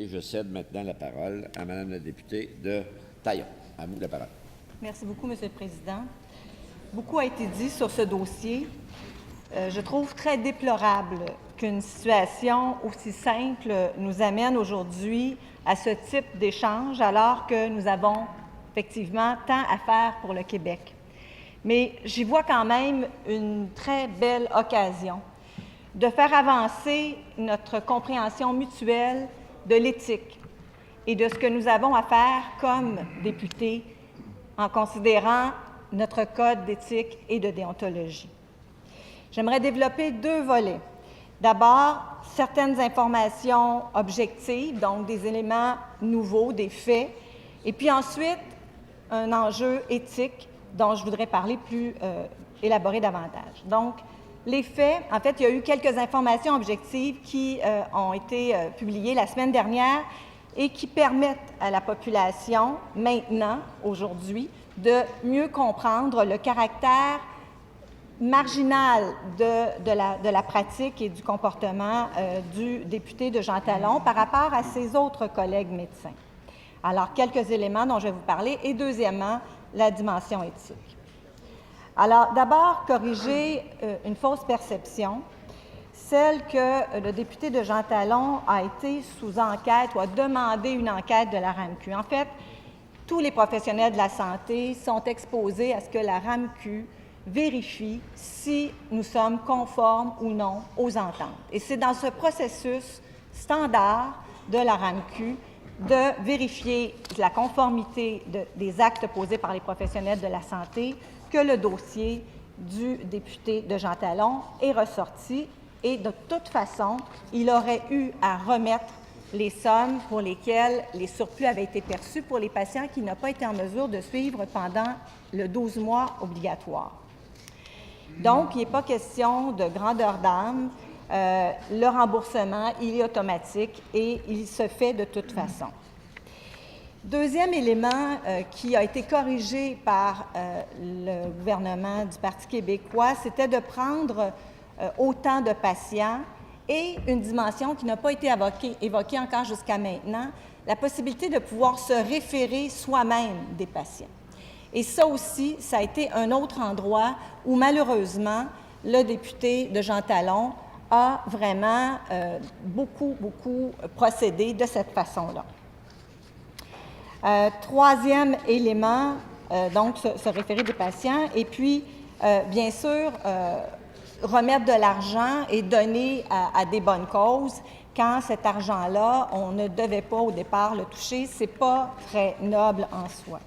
Et je cède maintenant la parole à Mme la députée de Taillon. À vous la parole. Merci beaucoup, M. le Président. Beaucoup a été dit sur ce dossier. Je trouve très déplorable qu'une situation aussi simple nous amène aujourd'hui à ce type d'échange, alors que nous avons effectivement tant à faire pour le Québec. Mais j'y vois quand même une très belle occasion de faire avancer notre compréhension mutuelle de l'éthique et de ce que nous avons à faire comme députés en considérant notre code d'éthique et de déontologie. J'aimerais développer deux volets. D'abord, certaines informations objectives, donc des éléments nouveaux, des faits, et puis ensuite, un enjeu éthique dont je voudrais parler plus élaboré davantage. Donc, les faits, en fait, il y a eu quelques informations objectives qui ont été publiées la semaine dernière et qui permettent à la population, maintenant, aujourd'hui, de mieux comprendre le caractère marginal de la pratique et du comportement du député de Jean Talon par rapport à ses autres collègues médecins. Alors, quelques éléments dont je vais vous parler et deuxièmement, la dimension éthique. Alors, d'abord, corriger une fausse perception, celle que le député de Jean Talon a été sous enquête ou a demandé une enquête de la RAMQ. En fait, tous les professionnels de la santé sont exposés à ce que la RAMQ vérifie si nous sommes conformes ou non aux ententes. Et c'est dans ce processus standard de la RAMQ de vérifier la conformité des actes posés par les professionnels de la santé que le dossier du député de Jean Talon est ressorti et de toute façon, il aurait eu à remettre les sommes pour lesquelles les surplus avaient été perçus pour les patients qui n'ont pas été en mesure de suivre pendant le 12 mois obligatoire. Donc, il n'est pas question de grandeur d'âme. Le remboursement, il est automatique et il se fait de toute façon. Deuxième élément qui a été corrigé par le gouvernement du Parti québécois, c'était de prendre autant de patients et une dimension qui n'a pas été évoquée encore jusqu'à maintenant, la possibilité de pouvoir se référer soi-même des patients. Et ça aussi, ça a été un autre endroit où, malheureusement, le député de Jean Talon a vraiment beaucoup procédé de cette façon-là. Troisième élément, donc se référer des patients, et puis, bien sûr, remettre de l'argent et donner à des bonnes causes quand cet argent-là, on ne devait pas au départ le toucher. Ce n'est pas très noble en soi.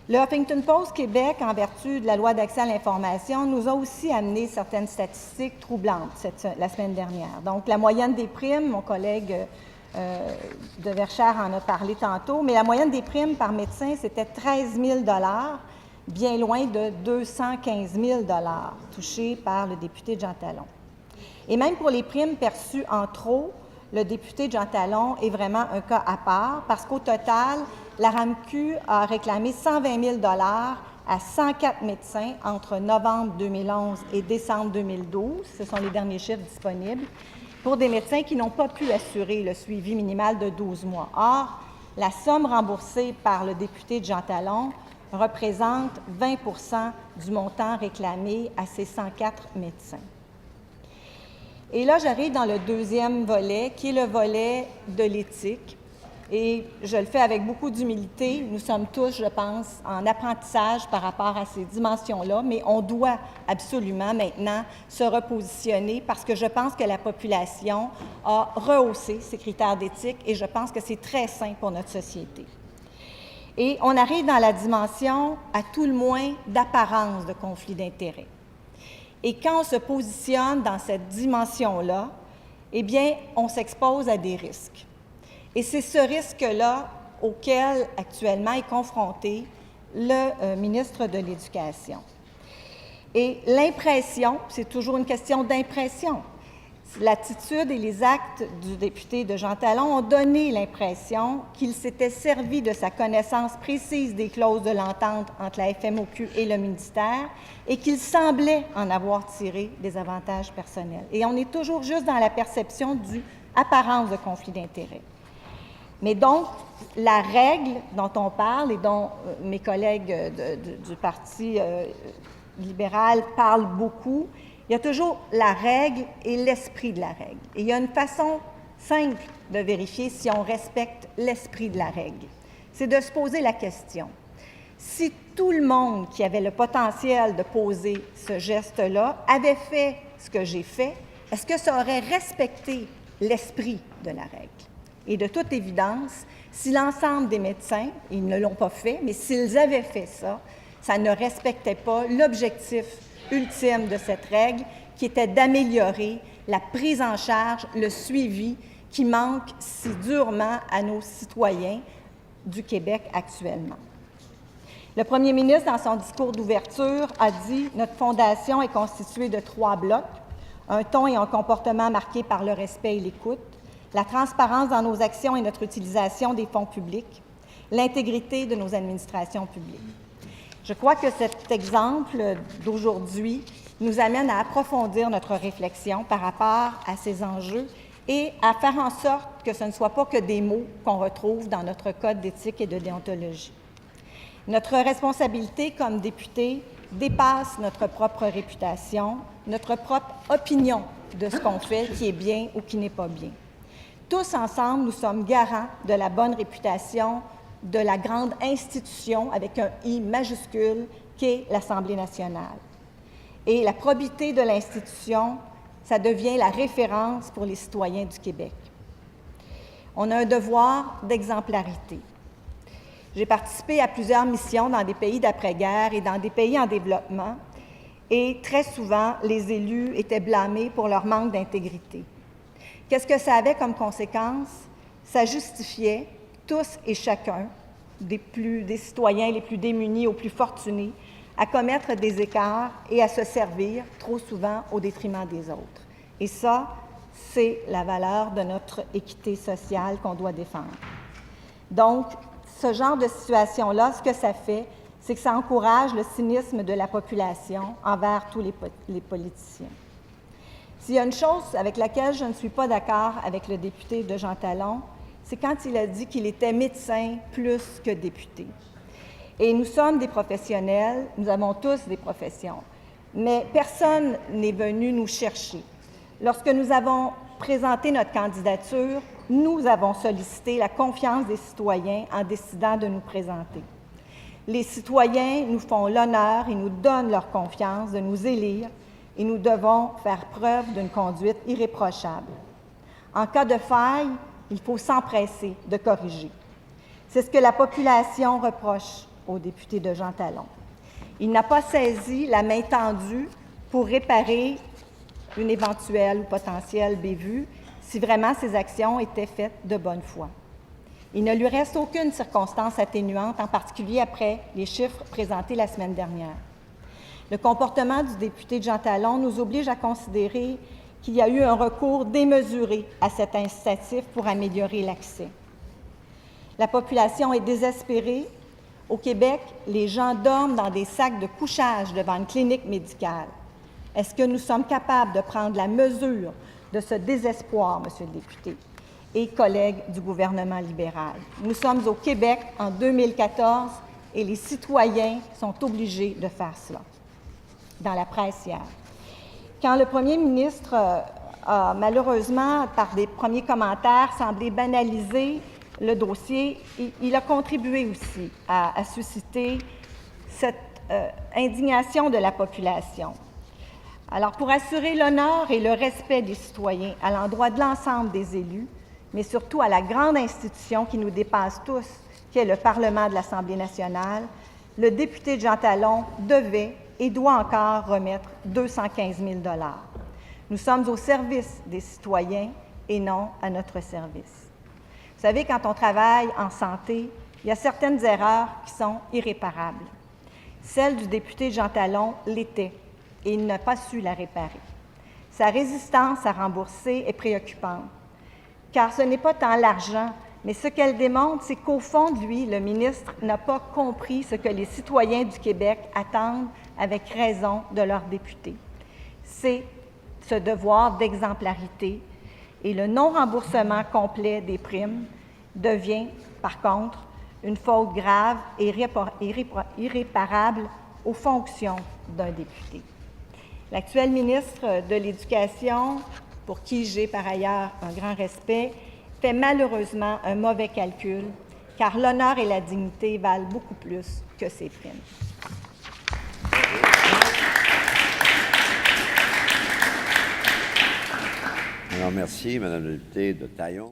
Le Huffington Post Québec, en vertu de la loi d'accès à l'information, nous a aussi amené certaines statistiques troublantes la semaine dernière. Donc, la moyenne des primes, mon collègue de Verchères en a parlé tantôt, mais la moyenne des primes par médecin, c'était 13 000 bien loin de 215 000 touchés par le député de Jean Talon. Et même pour les primes perçues en trop, le député de Jean Talon est vraiment un cas à part parce qu'au total, la RAMQ a réclamé 120 000 à 104 médecins entre novembre 2011 et décembre 2012. Ce sont les derniers chiffres disponibles pour des médecins qui n'ont pas pu assurer le suivi minimal de 12 mois. Or, la somme remboursée par le député de Jean Talon représente 20 du montant réclamé à ces 104 médecins. Et là, j'arrive dans le deuxième volet, qui est le volet de l'éthique. Et je le fais avec beaucoup d'humilité. Nous sommes tous, je pense, en apprentissage par rapport à ces dimensions-là, mais on doit absolument maintenant se repositionner parce que je pense que la population a rehaussé ses critères d'éthique et je pense que c'est très sain pour notre société. Et on arrive dans la dimension, à tout le moins, d'apparence de conflit d'intérêts. Et quand on se positionne dans cette dimension-là, eh bien, on s'expose à des risques. Et c'est ce risque-là auquel actuellement est confronté le ministre de l'Éducation. Et l'impression, c'est toujours une question d'impression. L'attitude et les actes du député de Jean Talon ont donné l'impression qu'il s'était servi de sa connaissance précise des clauses de l'entente entre la FMOQ et le ministère et qu'il semblait en avoir tiré des avantages personnels. Et on est toujours juste dans la perception d'une apparence de conflit d'intérêts. Mais donc, la règle dont on parle et dont mes collègues du Parti libéral parlent beaucoup, il y a toujours la règle et l'esprit de la règle. Et il y a une façon simple de vérifier si on respecte l'esprit de la règle. C'est de se poser la question. Si tout le monde qui avait le potentiel de poser ce geste-là avait fait ce que j'ai fait, est-ce que ça aurait respecté l'esprit de la règle? Et de toute évidence, si l'ensemble des médecins, ils ne l'ont pas fait, mais s'ils avaient fait ça, ça ne respectait pas l'objectif ultime de cette règle, qui était d'améliorer la prise en charge, le suivi qui manque si durement à nos citoyens du Québec actuellement. Le premier ministre, dans son discours d'ouverture, a dit « Notre fondation est constituée de 3 blocs, un ton et un comportement marqués par le respect et l'écoute, la transparence dans nos actions et notre utilisation des fonds publics, l'intégrité de nos administrations publiques. » Je crois que cet exemple d'aujourd'hui nous amène à approfondir notre réflexion par rapport à ces enjeux et à faire en sorte que ce ne soit pas que des mots qu'on retrouve dans notre code d'éthique et de déontologie. Notre responsabilité comme députés dépasse notre propre réputation, notre propre opinion de ce qu'on fait, qui est bien ou qui n'est pas bien. Tous ensemble, nous sommes garants de la bonne réputation de la grande institution, avec un « I » majuscule, qu'est l'Assemblée nationale. Et la probité de l'institution, ça devient la référence pour les citoyens du Québec. On a un devoir d'exemplarité. J'ai participé à plusieurs missions dans des pays d'après-guerre et dans des pays en développement, et très souvent, les élus étaient blâmés pour leur manque d'intégrité. Qu'est-ce que ça avait comme conséquence? Ça justifiait tous et chacun, des citoyens les plus démunis aux plus fortunés, à commettre des écarts et à se servir trop souvent au détriment des autres. Et ça, c'est la valeur de notre équité sociale qu'on doit défendre. Donc, ce genre de situation-là, ce que ça fait, c'est que ça encourage le cynisme de la population envers tous les politiciens. S'il y a une chose avec laquelle je ne suis pas d'accord avec le député de Jean Talon, c'est quand il a dit qu'il était médecin plus que député. Et nous sommes des professionnels, nous avons tous des professions, mais personne n'est venu nous chercher. Lorsque nous avons présenté notre candidature, nous avons sollicité la confiance des citoyens en décidant de nous présenter. Les citoyens nous font l'honneur et nous donnent leur confiance de nous élire et nous devons faire preuve d'une conduite irréprochable. En cas de faille, il faut s'empresser de corriger. C'est ce que la population reproche au député de Jean Talon. Il n'a pas saisi la main tendue pour réparer une éventuelle ou potentielle bévue si vraiment ces actions étaient faites de bonne foi. Il ne lui reste aucune circonstance atténuante, en particulier après les chiffres présentés la semaine dernière. Le comportement du député de Jean Talon nous oblige à considérer qu'il y a eu un recours démesuré à cet incitatif pour améliorer l'accès. La population est désespérée. Au Québec, les gens dorment dans des sacs de couchage devant une clinique médicale. Est-ce que nous sommes capables de prendre la mesure de ce désespoir, Monsieur le député et collègues du gouvernement libéral? Nous sommes au Québec en 2014 et les citoyens sont obligés de faire cela. Dans la presse hier. Quand le premier ministre a malheureusement, par des premiers commentaires, semblé banaliser le dossier, il a contribué aussi à susciter cette indignation de la population. Alors, pour assurer l'honneur et le respect des citoyens à l'endroit de l'ensemble des élus, mais surtout à la grande institution qui nous dépasse tous, qui est le Parlement de l'Assemblée nationale, le député de Jean Talon devait et doit encore remettre 215 000 $. Nous sommes au service des citoyens et non à notre service. Vous savez, quand on travaille en santé, il y a certaines erreurs qui sont irréparables. Celle du député Jean Talon l'était et il n'a pas su la réparer. Sa résistance à rembourser est préoccupante, car ce n'est pas tant l'argent, mais ce qu'elle démontre, c'est qu'au fond de lui, le ministre n'a pas compris ce que les citoyens du Québec attendent avec raison de leurs députés. C'est ce devoir d'exemplarité et le non-remboursement complet des primes devient, par contre, une faute grave et irréparable aux fonctions d'un député. L'actuel ministre de l'Éducation, pour qui j'ai par ailleurs un grand respect, fait malheureusement un mauvais calcul, car l'honneur et la dignité valent beaucoup plus que ces primes. Alors, merci, Madame la députée de Taillon.